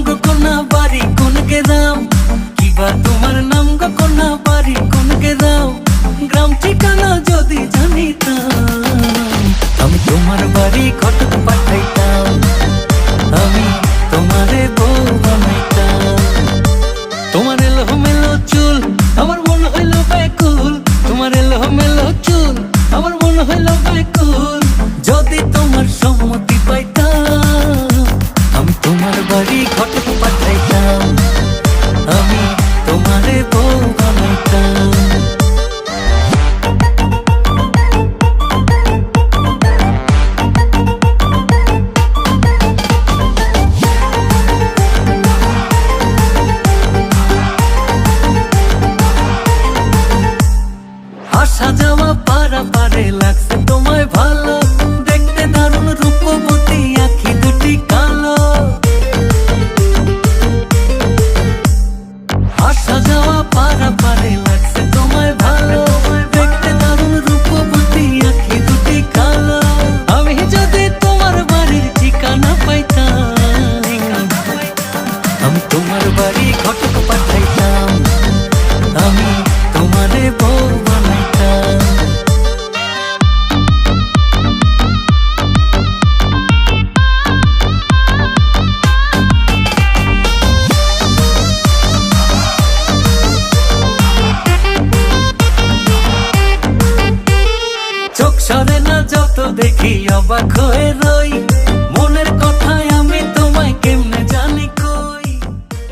গো কোনা বাড়ি কোন গ্রাম, কিবা তোমার নাম গো কোনা বাড়ি কোন গ্রাম, গ্রাম ঠিকানা যদি জানিতাম আমি তোমার বাড়ি ঘটক পাঠাইতাম, আমি তোমারে বউ বানাইতাম। তোমার এলোমেলো চুল আমার মন হইল ব্যাকুল, তোমার এলোমেলো চুল আমার মন হইল ব্যাকুল, যদি তোমার সম্মতি পাইতাম আমি তোমার বাড়ি ঘটক পাঠাইতাম, আমি তোমারে বউ বানাইতাম। আসা যাওয়া পারা পারে লাগছে তোমায় ভালো, দেখতে দারুণ রূপবতী আঁখি দুটি কালো। আসা যাওয়া পারা পারে লাগছে তোমায় ভালো, দেখতে দারুণ রূপবতী আঁখি দুটি কালো। আমি যদি তোমার বাড়ির ঠিকানা পাইতাম আমি তোমার বাড়ি ঘটক পাঠাইতাম, আমি তোমারে বউ বানাইতাম। চোখ সরে না যত দেখি অবাক হয়ে রই,